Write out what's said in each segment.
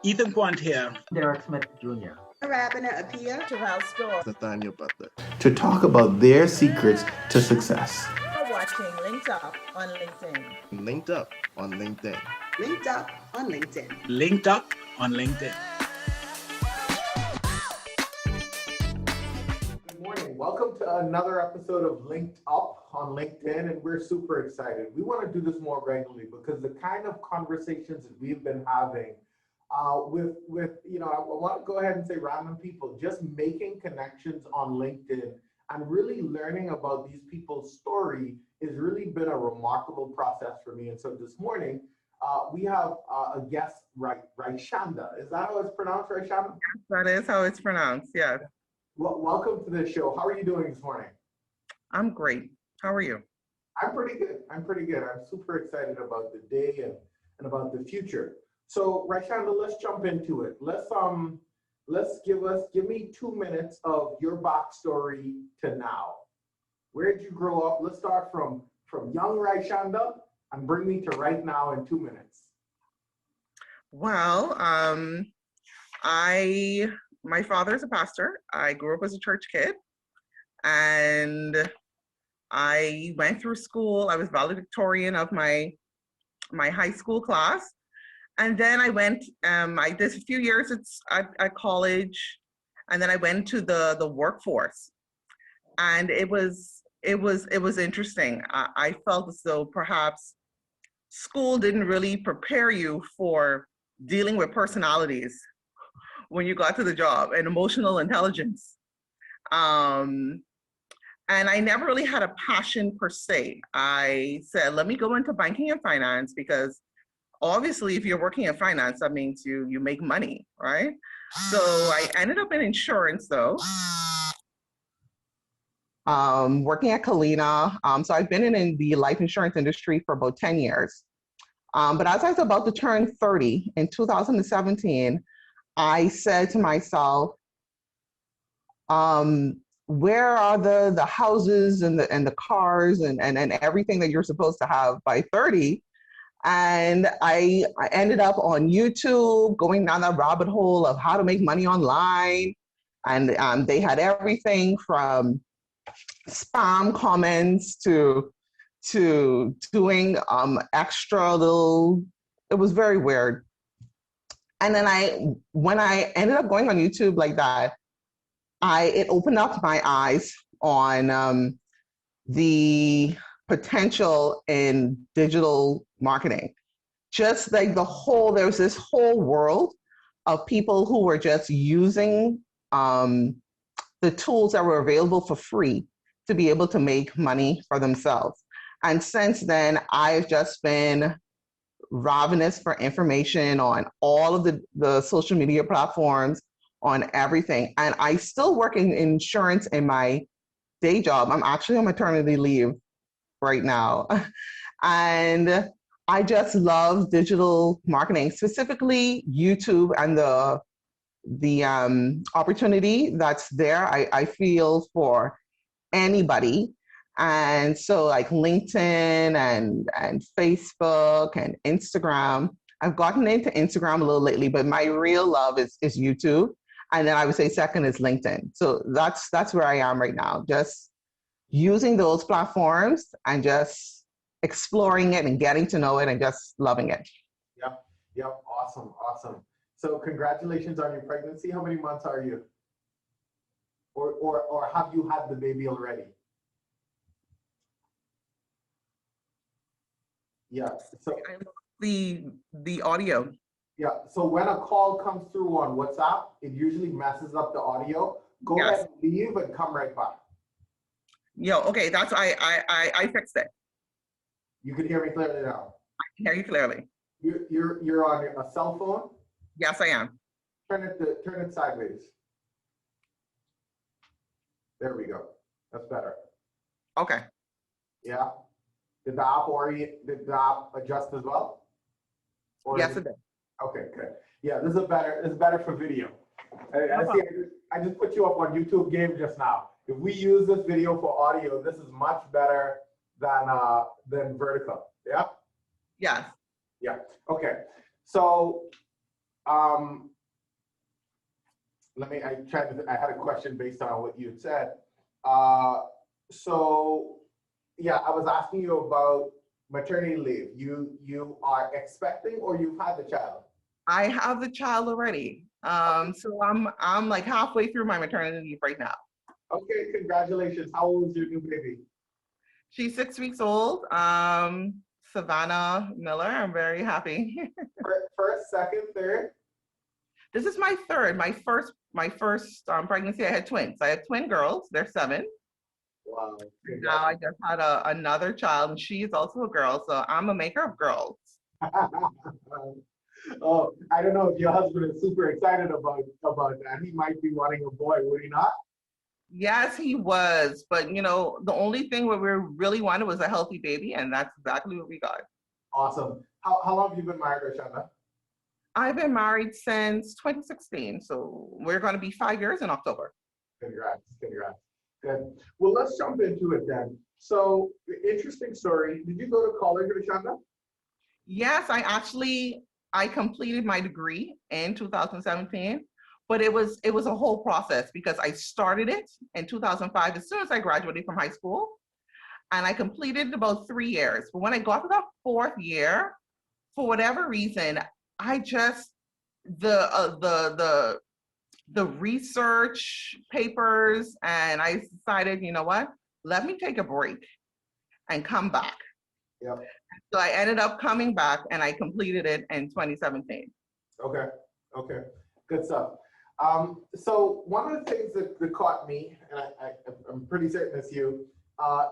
Ethan Quant here. Derek Smith Jr. Rabina Apia. Terrell Store. Nathaniel Butler. To talk about their secrets to success. You're watching Linked Up on LinkedIn. Linked Up on LinkedIn. Linked Up on LinkedIn. Linked Up on LinkedIn. Good morning. Welcome to another episode of Linked Up on LinkedIn, and we're super excited. We want to do this more regularly because the kind of conversations that we've been having with I want to go ahead and say random people, just making connections on LinkedIn and really learning about these people's story has really been a remarkable process for me. And so this morning, we have a guest, Ryshanda. Is that how it's pronounced, Ryshanda? That is how it's pronounced, yes. Well, welcome to the show. How are you doing this morning? I'm great. How are you? I'm pretty good. I'm super excited about the day and about the future. So Ryshanda, let's jump into it. Give me 2 minutes of your backstory to now. Where did you grow up? Let's start from young Ryshanda and bring me to right now in 2 minutes. Well, my father's a pastor. I grew up as a church kid, and I went through school. I was valedictorian of my high school class. And then I went, I did a few years at college, and then I went to the workforce. And it was interesting. I felt as though perhaps school didn't really prepare you for dealing with personalities when you got to the job and emotional intelligence. And I never really had a passion per se. I said, let me go into banking and finance, because obviously, if you're working in finance, that means you make money, right? So I ended up in insurance, though, working at Kalina. So I've been in the life insurance industry for about 10 years. But as I was about to turn 30 in 2017, I said to myself, where are the houses and the cars and everything that you're supposed to have by 30? And I ended up on YouTube, going down that rabbit hole of how to make money online. And they had everything from spam comments to doing extra little, it was very weird. And then when I ended up going on YouTube like that, it opened up my eyes on the potential in digital marketing. Just like there's this whole world of people who were just using the tools that were available for free to be able to make money for themselves. And since then, I've just been ravenous for information on all of the social media platforms, on everything. And I still work in insurance in my day job. I'm actually on maternity leave right now. And I just love digital marketing, specifically YouTube and the opportunity that's there. I feel for anybody. And so like LinkedIn and Facebook and Instagram. I've gotten into Instagram a little lately, but my real love is YouTube. And then I would say second is LinkedIn. So that's where I am right now. Just using those platforms and just exploring it and getting to know it and just loving it. Yep. Awesome. So congratulations on your pregnancy. How many months are you? Or have you had the baby already? Yeah. So the audio. Yeah. So when a call comes through on WhatsApp, it usually messes up the audio. Go ahead and leave and come right back. Okay, that's I fixed it. You can hear me clearly now. I can hear you clearly. You're on a cell phone? Yes, I am. Turn it sideways. There we go. That's better. Okay. Yeah. Did the app adjust as well? Yes, it did. Okay, good. Yeah, this is better for video. I just put you up on YouTube game just now. If we use this video for audio, this is much better than vertical. Yeah? Yes. Yeah. Okay. So Um, I had a question based on what you had said. So yeah, I was asking you about maternity leave. You are expecting or you've had the child? I have the child already. So I'm like halfway through my maternity leave right now. Okay, congratulations. How old is your new baby? She's 6 weeks old. Savannah Miller. I'm very happy. First, second, third? This is my third. My first pregnancy. I had twins. I have twin girls. They're 7. Wow. Now I just had another child, and she is also a girl. So I'm a maker of girls. Oh, I don't know if your husband is super excited about that. He might be wanting a boy, would he not? Yes, he was. But you know, the only thing what we really wanted was a healthy baby, and that's exactly what we got. Awesome. How long have you been married, Rishanda? I've been married since 2016, so we're going to be 5 years in October. Congrats. Good. Well, let's jump into it then. So, interesting story. Did you go to college, Rishanda? Yes, I completed my degree in 2017, but it was a whole process because I started it in 2005 as soon as I graduated from high school, and I completed it about 3 years. But when I got to the 4th year, for whatever reason, I just the research papers, and I decided, you know what? Let me take a break and come back. Yep. So I ended up coming back, and I completed it in 2017. Okay. Good stuff. So one of the things that caught me, and I'm pretty certain it's you,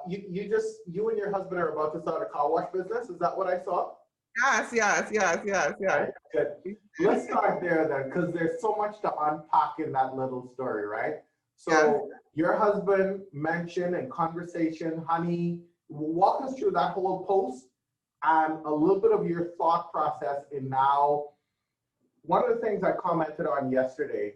you and your husband are about to start a car wash business. Is that what I saw? Yes. Right, good. Let's start there then, because there's so much to unpack in that little story, right? So your husband mentioned in conversation, honey, walk us through that whole post and a little bit of your thought process in now. One of the things I commented on yesterday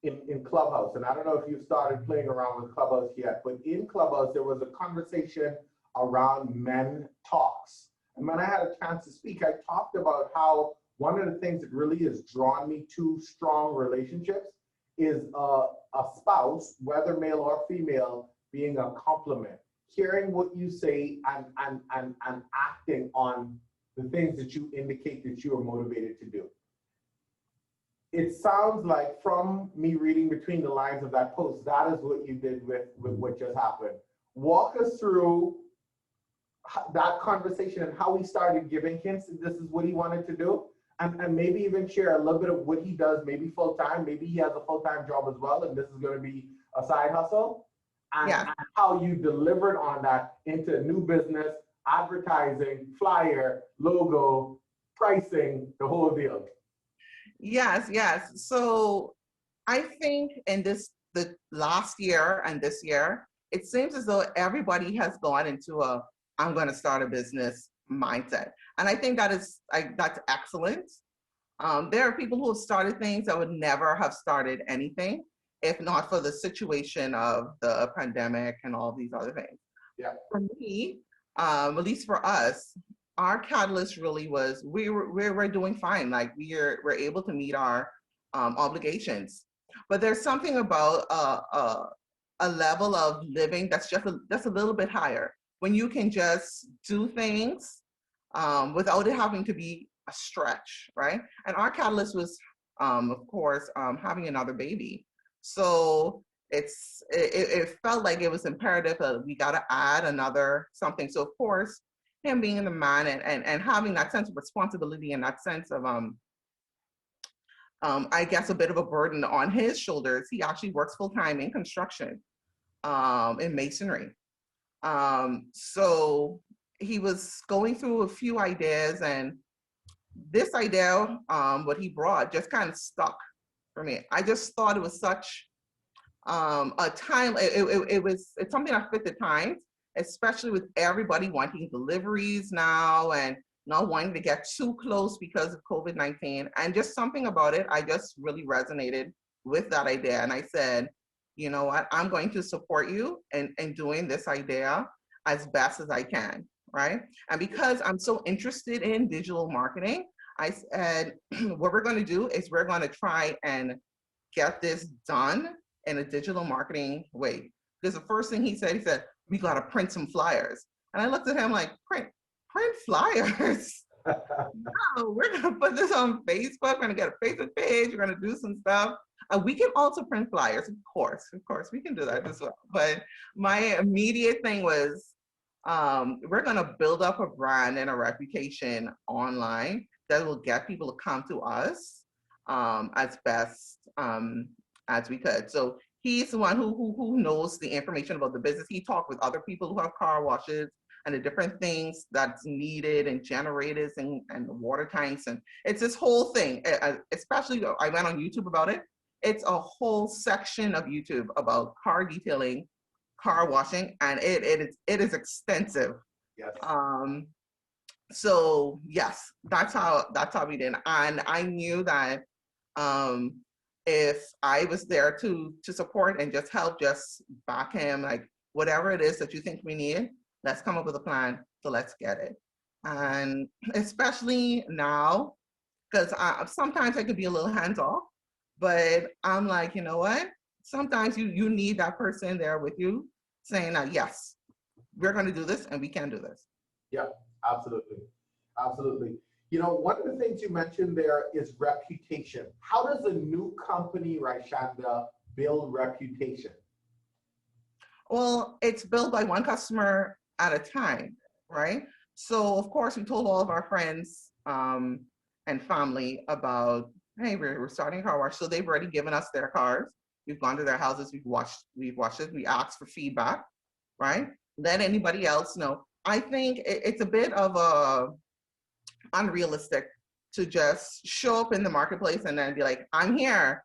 in Clubhouse, and I don't know if you've started playing around with Clubhouse yet, but in Clubhouse, there was a conversation around men talks. And when I had a chance to speak, I talked about how one of the things that really has drawn me to strong relationships is a spouse, whether male or female, being a compliment, hearing what you say and acting on the things that you indicate that you are motivated to do. It sounds like from me reading between the lines of that post, that is what you did with what just happened. Walk us through that conversation and how he started giving hints that this is what he wanted to do, and maybe even share a little bit of what he does, maybe full-time, maybe he has a full-time job as well, and this is going to be a side hustle, and how you delivered on that into new business, advertising, flyer, logo, pricing, the whole deal. Yes. So I think in the last year and this year, it seems as though everybody has gone into I'm going to start a business mindset. And I think that's excellent. There are people who have started things that would never have started anything if not for the situation of the pandemic and all these other things. Yeah. For me, at least for us, our catalyst really was we're doing fine. Like we're able to meet our obligations. But there's something about a level of living that's a little bit higher, when you can just do things without it having to be a stretch, right? And our catalyst was, of course, having another baby. So it felt like it was imperative that we got to add another something. So of course, him being the man and having that sense of responsibility and that sense of I guess a bit of a burden on his shoulders. He actually works full-time in construction, in masonry. So he was going through a few ideas, and this idea, what he brought, just kind of stuck for me. I just thought it was such a time. It's something that fit the times, especially with everybody wanting deliveries now and not wanting to get too close because of COVID-19. And just something about it, I just really resonated with that idea. And I said, you know what, I'm going to support you in doing this idea as best as I can, right? And because I'm so interested in digital marketing, I said, what we're going to do is we're going to try and get this done in a digital marketing way. Because the first thing he said, we got to print some flyers. And I looked at him like, print flyers? No, we're going to put this on Facebook. We're going to get a Facebook page. We're going to do some stuff. We can also print flyers, of course, we can do that as well. But my immediate thing was, we're going to build up a brand and a reputation online that will get people to come to us as best as we could. So he's the one who knows the information about the business. He talked with other people who have car washes and the different things that's needed and generators and water tanks. And it's this whole thing, especially I went on YouTube about it. It's a whole section of YouTube about car detailing, car washing, and it is extensive. Yes. So yes, that's how we did. And I knew that if I was there to support and just help, just back him, like whatever it is that you think we need, let's come up with a plan, so let's get it. And especially now, because sometimes I could be a little hands off, but I'm like, you know what? Sometimes you need that person there with you saying that, yes, we're going to do this and we can do this. Yeah, absolutely. Absolutely. You know, one of the things you mentioned there is reputation. How does a new company, Ryshanda, build reputation? Well, it's built by one customer at a time, right? So of course we told all of our friends and family about, hey, we're starting a car wash. So they've already given us their cars. We've gone to their houses, we've watched it, we asked for feedback, right? Let anybody else know. I think it's a bit of unrealistic to just show up in the marketplace and then be like, I'm here,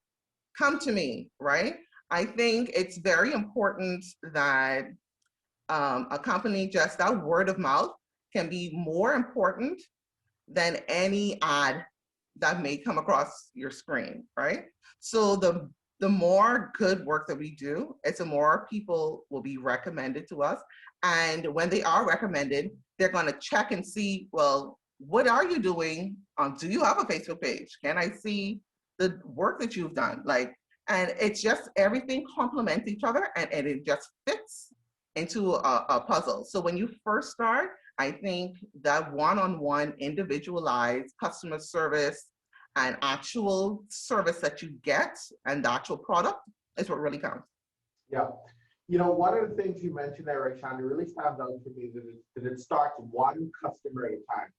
come to me, right? I think it's very important that a company, just that word of mouth can be more important than any ad that may come across your screen, right? So the more good work that we do, it's the more people will be recommended to us. And when they are recommended, they're going to check and see, well, what are you doing? Do you have a Facebook page? Can I see the work that you've done? Like, and it's just everything complements each other, and it just fits into a puzzle. So when you first start, I think that one-on-one individualized customer service and actual service that you get and the actual product is what really counts. Yeah. You know, one of the things you mentioned there, Rishanda, really stands out to me that it starts one customer at a time.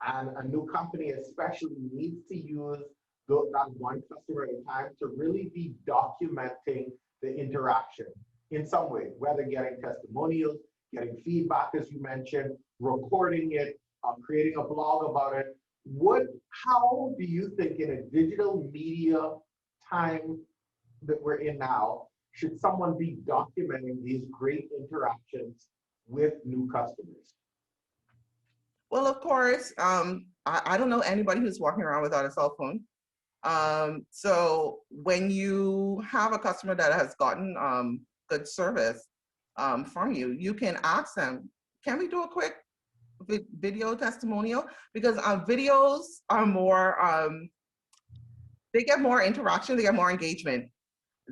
And a new company especially needs to use that one customer at a time to really be documenting the interaction in some way, whether getting testimonials, getting feedback, as you mentioned, recording it, creating a blog about it. How do you think in a digital media time that we're in now, should someone be documenting these great interactions with new customers? Well, of course, I don't know anybody who's walking around without a cell phone. So when you have a customer that has gotten good service from you, you can ask them, can we do a quick video testimonial? Because videos are more, they get more interaction, they get more engagement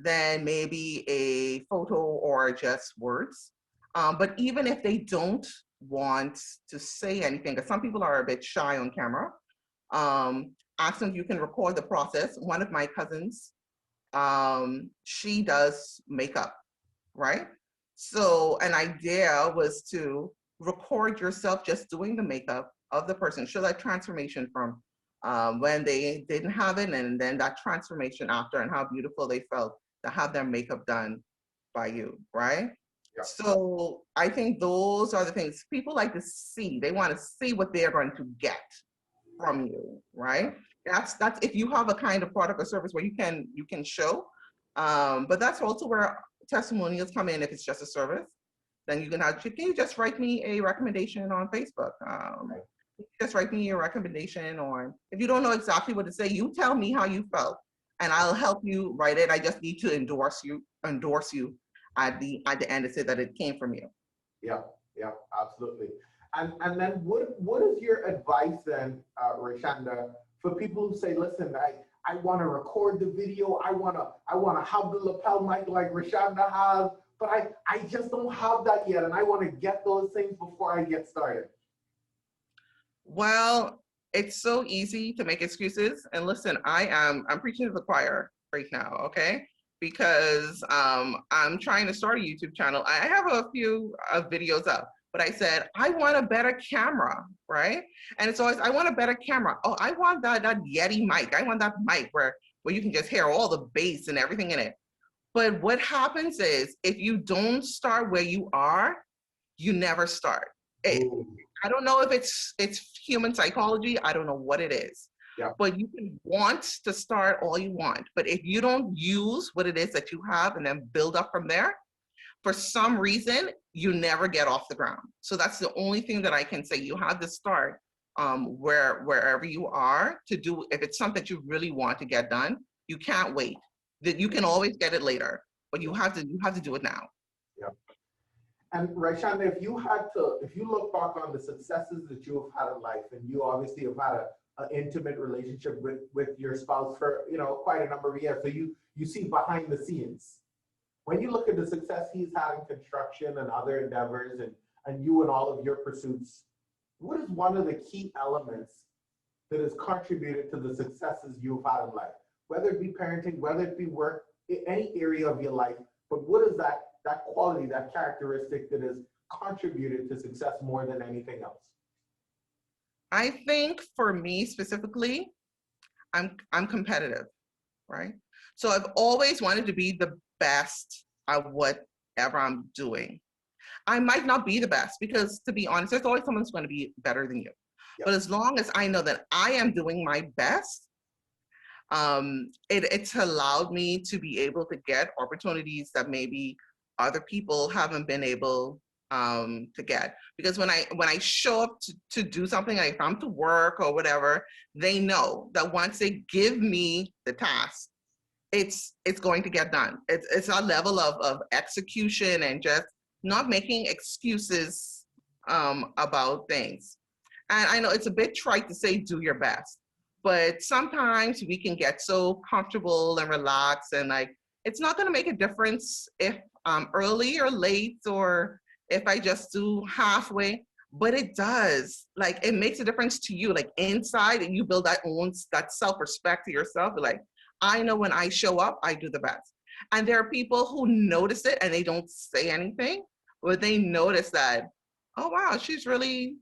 than maybe a photo or just words. But even if they don't want to say anything, because some people are a bit shy on camera, ask them if you can record the process. One of my cousins, she does makeup, right? So an idea was to record yourself just doing the makeup of the person, show that transformation from when they didn't have it, and then that transformation after, and how beautiful they felt to have their makeup done by you, right? Yeah. So I think those are the things people like to see. They want to see what they're going to get from you, right? That's if you have a kind of product or service where you can show, but that's also where testimonials come in. If it's just a service, then you can have, can you just write me a recommendation on Facebook? Just write me a recommendation on, if you don't know exactly what to say, you tell me how you felt and I'll help you write it. I just need to endorse you at the end to say that it came from you. Yeah, absolutely. And then what is your advice then, Rishanda, for people who say, listen, I want to record the video, I want to have the lapel mic like Rishanda has, but I just don't have that yet, and I want to get those things before I get started? Well, it's so easy to make excuses. And listen, I'm preaching to the choir right now, okay? Because I'm trying to start a YouTube channel. I have a few videos up, but I said, I want a better camera, right? And it's always, I want a better camera. Oh, I want that Yeti mic. I want that mic where you can just hear all the bass and everything in it. But what happens is, if you don't start where you are, you never start. I don't know if it's human psychology. I don't know what it is. Yeah. But you can want to start all you want. But if you don't use what it is that you have and then build up from there, for some reason, you never get off the ground. So that's the only thing that I can say. You have to start wherever you are to do. If it's something that you really want to get done, you can't wait. That you can always get it later, but you have to do it now. Yeah. And Ryshanda, if you look back on the successes that you have had in life, and you obviously have had an intimate relationship with your spouse for quite a number of years, so you see behind the scenes. When you look at the success he's had in construction and other endeavors, and you and all of your pursuits, what is one of the key elements that has contributed to the successes you've had in life? Whether it be parenting, whether it be work, any area of your life, but what is that quality, that characteristic that has contributed to success more than anything else? I think for me specifically, I'm competitive, right? So I've always wanted to be the best at whatever I'm doing. I might not be the best because, to be honest, there's always someone who's going to be better than you. Yep. But as long as I know that I am doing my best, it's allowed me to be able to get opportunities that maybe other people haven't been able to get. Because when I show up to do something, like if I'm to work or whatever, they know that once they give me the task, it's going to get done. It's a level of execution and just not making excuses about things. And I know it's a bit trite to say do your best, but sometimes we can get so comfortable and relaxed, and like it's not going to make a difference if I'm early or late, or if I just do halfway, but it does. Like it makes a difference to you, like inside, and you build that self-respect to yourself. Like, I know when I show up, I do the best. And there are people who notice it and they don't say anything, but they notice that, oh wow, she's really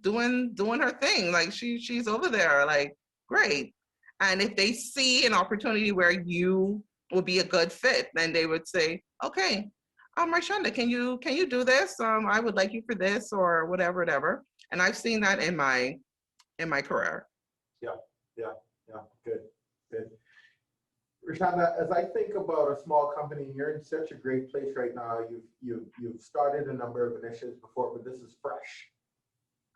doing her thing. Like she's over there, like great. And if they see an opportunity where you will be a good fit, then they would say, okay, Rishanda, can you do this? I would like you for this or whatever. And I've seen that in my career. Yeah, good. Rishanda, as I think about a small company, you're in such a great place right now. You've started a number of initiatives before, but this is fresh.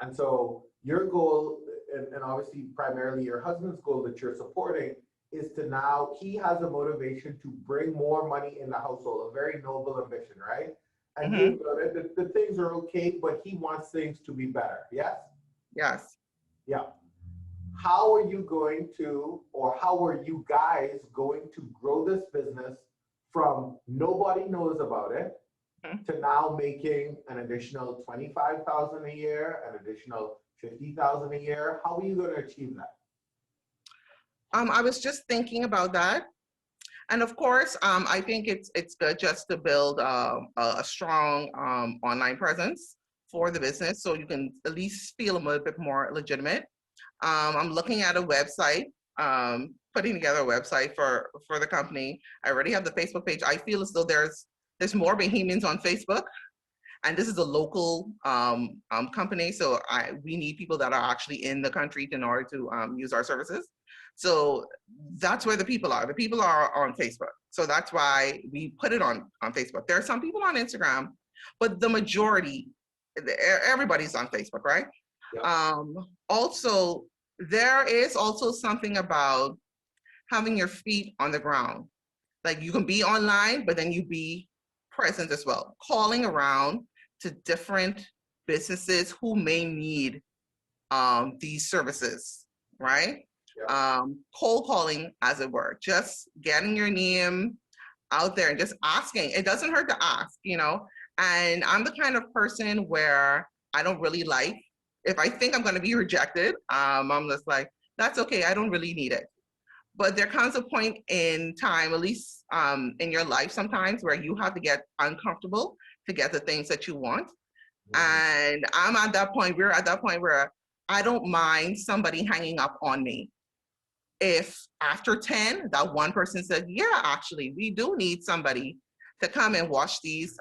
And so your goal, and obviously primarily your husband's goal that you're supporting, is to now, he has a motivation to bring more money in the household, a very noble ambition, right? And the things are okay, but he wants things to be better, yes? Yes. Yeah. How are you going to, or how are you guys going to grow this business from nobody knows about it to now making an additional $25,000 a year, an additional $50,000 a year? How are you going to achieve that? I was just thinking about that. And of course, I think it's good just to build a strong online presence for the business so you can at least feel a little bit more legitimate. I'm looking at a website, putting together a website for the company. I already have the Facebook page. I feel as though there's more Bahamians on Facebook, and this is a local company, so we need people that are actually in the country in order to use our services. So that's where the people are. The people are on Facebook. So that's why we put it on Facebook. There are some people on Instagram, but the majority, everybody's on Facebook, right? Yeah. Also, there is also something about having your feet on the ground. Like you can be online, but then you be present as well. Calling around to different businesses who may need these services, right? Yeah. Cold calling, as it were, just getting your name out there and just asking. It doesn't hurt to ask, you know? And I'm the kind of person where I don't really like, if I think I'm going to be rejected, I'm just like, that's okay. I don't really need it. But there comes a point in time, at least in your life sometimes, where you have to get uncomfortable to get the things that you want. And I'm at that point, we're at that point where I don't mind somebody hanging up on me. If after 10, that one person said, yeah, actually, we do need somebody to come and wash these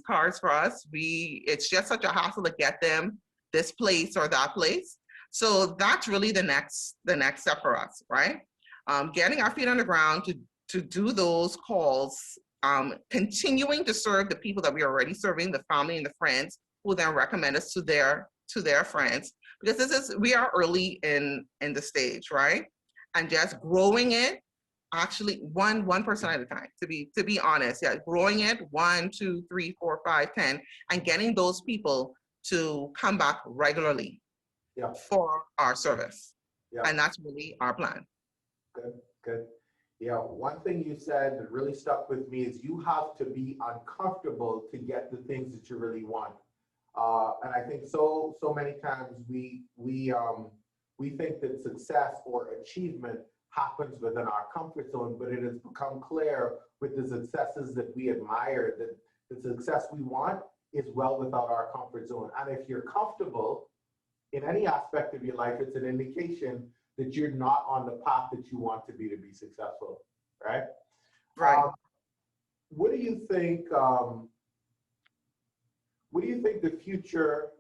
cars for us. It's just such a hassle to get them this place or that place. So that's really the next step for us, right? Getting our feet on the ground to do those calls, continuing to serve the people that we are already serving, the family and the friends, who then recommend us to their friends, because we are early in the stage, right? And just growing it, actually one person at a time, to be honest. Yeah, growing it 1, 2, 3, 4, 5, 10, and getting those people to come back regularly for our service. Yeah. And that's really our plan. Good. Yeah, one thing you said that really stuck with me is you have to be uncomfortable to get the things that you really want. And I think so many times we think that success or achievement happens within our comfort zone, but it has become clear with the successes that we admire that the success we want is well without our comfort zone. And if you're comfortable in any aspect of your life, it's an indication that you're not on the path that you want to be successful, right? Right. What do you think? What do you think the future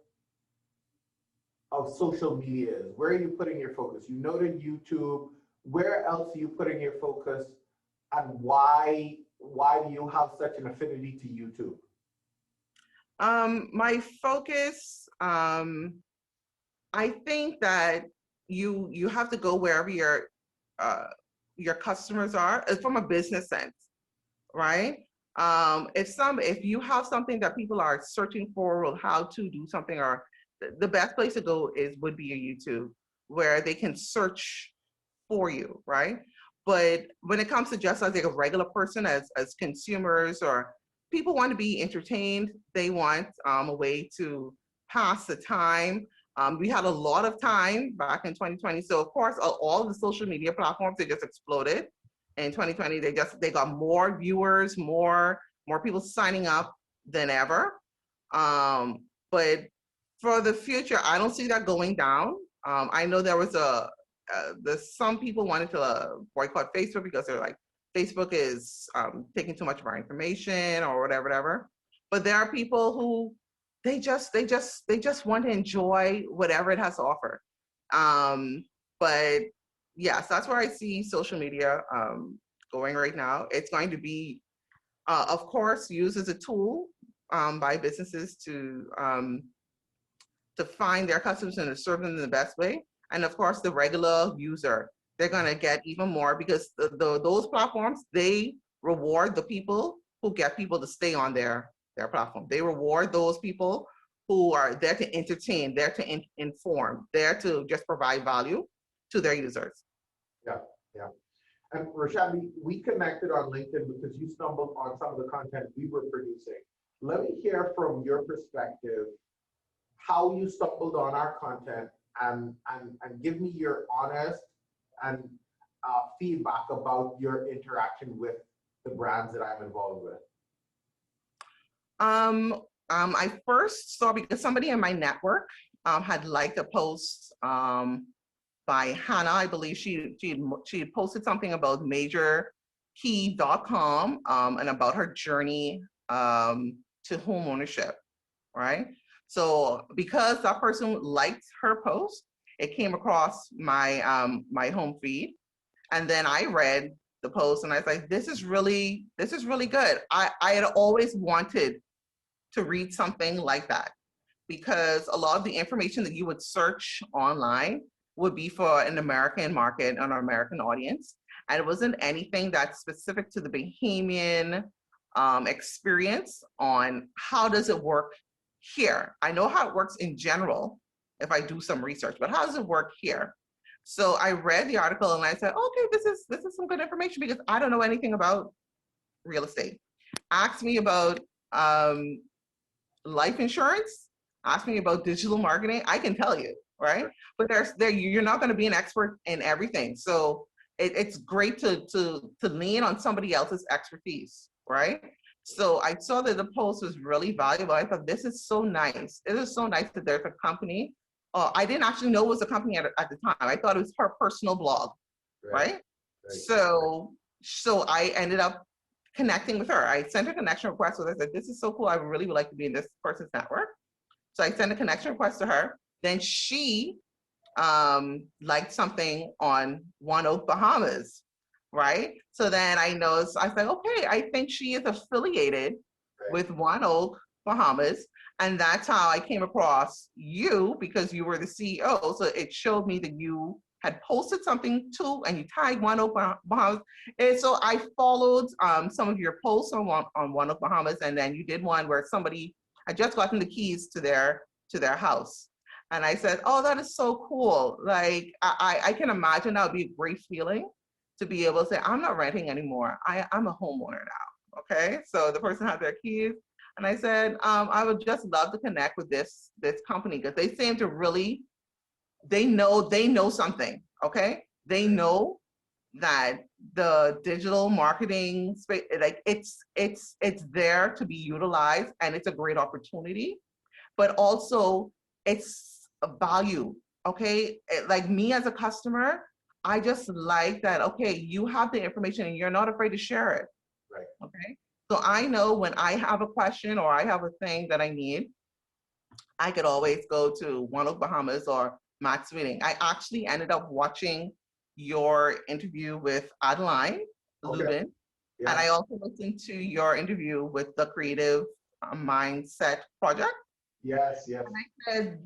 of social media is? Where are you putting your focus? You noted YouTube. Where else are you putting your focus, and why do you have such an affinity to YouTube? My focus, I think that you have to go wherever your customers are, from a business sense, right? If you have something that people are searching for, or how to do something, or the best place to go would be a YouTube, where they can search for you, right? But when it comes to just as like a regular person, as consumers, or people want to be entertained, they want a way to pass the time. We had a lot of time back in 2020. So of course, all of the social media platforms, they just exploded. In 2020, they got more viewers, more people signing up than ever. But for the future, I don't see that going down. I know there was some people wanted to boycott Facebook because they're like, Facebook is taking too much of our information or whatever. But there are people who they just want to enjoy whatever it has to offer. But yes, that's where I see social media going right now. It's going to be, of course, used as a tool by businesses to find their customers and to serve them in the best way. And of course, the regular user, they're going to get even more, because those platforms, they reward the people who get people to stay on their platform. They reward those people who are there to entertain, there to inform, there to just provide value to their users. Yeah. And Rishanda, we connected on LinkedIn because you stumbled on some of the content we were producing. Let me hear from your perspective how you stumbled on our content, and give me your honest and feedback about your interaction with the brands that I'm involved with. I first saw because somebody in my network had liked a post by Hannah. I believe she had posted something about majorkey.com and about her journey to home ownership, right? So because that person liked her post, it came across my my home feed, and then I read the post and I was like, this is really good. I had always wanted to read something like that, because a lot of the information that you would search online would be for an American market and an American audience, and it wasn't anything that's specific to the Bahamian experience on how does it work here? I know how it works in general if I do some research, but how does it work here? So I read the article and I said, okay, this is some good information because I don't know anything about real estate. Ask me about life insurance, ask me about digital marketing, I can tell you, right? But you're not going to be an expert in everything. So it's great to lean on somebody else's expertise, right? So I saw that the post was really valuable. I thought, this is so nice. It is so nice that there's a company. I didn't actually know it was a company at the time. I thought it was her personal blog, right? So I ended up connecting with her. I sent a connection request with her. I said, this is so cool. I really would like to be in this person's network. So I sent a connection request to her. Then she liked something on OAK Bahamas, right? So then I was like, okay, I think she is affiliated with OAK Bahamas. And that's how I came across you, because you were the CEO. So it showed me that you had posted something too, and you tagged OAK Bahamas. And so I followed some of your posts on OAK Bahamas, and then you did one where somebody had just gotten the keys to their house. And I said, oh, that is so cool. Like, I can imagine that would be a great feeling to be able to say, I'm not renting anymore. I'm a homeowner now, okay? So the person had their keys. And I said, I would just love to connect with this company, because they seem to really, they know something, okay? They know that the digital marketing space, like it's there to be utilized, and it's a great opportunity, but also it's a value, okay? Like me as a customer, I just like that, okay, you have the information and you're not afraid to share it, Right. okay? So I know when I have a question or I have a thing that I need, I could always go to OAK Bahamas or Max Meeting. I actually ended up watching your interview with Adeline Lubin, Yeah. and I also listened to your interview with the Creative Mindset Project. Yes. And I said,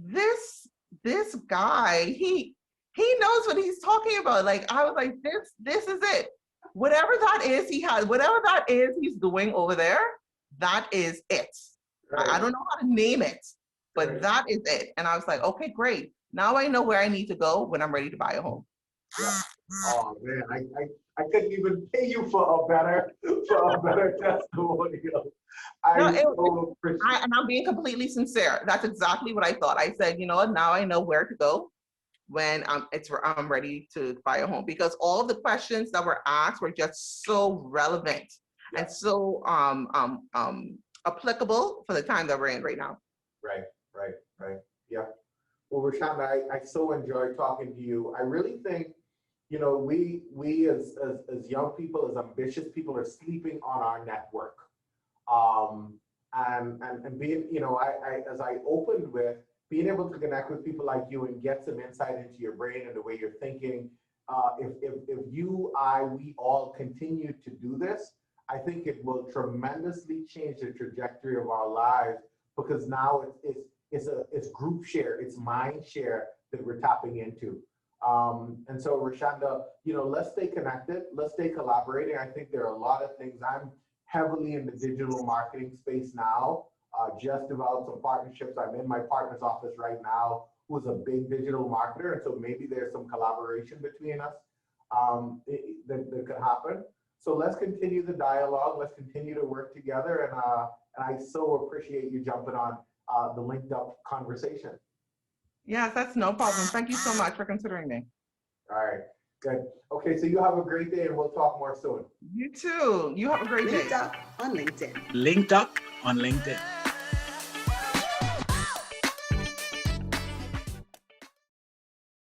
this guy, he knows what he's talking about. Like, I was like, this is it. Whatever that is he's doing over there, that is it. Right. I don't know how to name it, but Right. that is it. And I was like, okay, great. Now I know where I need to go when I'm ready to buy a home. Yeah. Oh man, I couldn't even pay you for a better testimonial. And I'm being completely sincere. That's exactly what I thought. I said, you know what, now I know where to go when I'm ready to buy a home, because all of the questions that were asked were just so relevant and so applicable for the time that we're in right now. Right. Yeah. Well, Rishanda, I so enjoyed talking to you. I really think, you know, we as young people, as ambitious people, are sleeping on our network. And being, you know, as I opened with, being able to connect with people like you and get some insight into your brain and the way you're thinking. If we all continue to do this, I think it will tremendously change the trajectory of our lives, because now it's group share, it's mind share that we're tapping into. And so Rishanda, you know, let's stay connected, let's stay collaborating. I think there are a lot of things. I'm heavily in the digital marketing space now, just developed some partnerships. I'm in my partner's office right now, who's a big digital marketer. And so maybe there's some collaboration between us that could happen. So let's continue the dialogue. Let's continue to work together. And I so appreciate you jumping on the Linked Up conversation. Yes, that's no problem. Thank you so much for considering me. All right, good. Okay, so you have a great day and we'll talk more soon. You too. You have a great day. Linked Up on LinkedIn. Linked up on LinkedIn.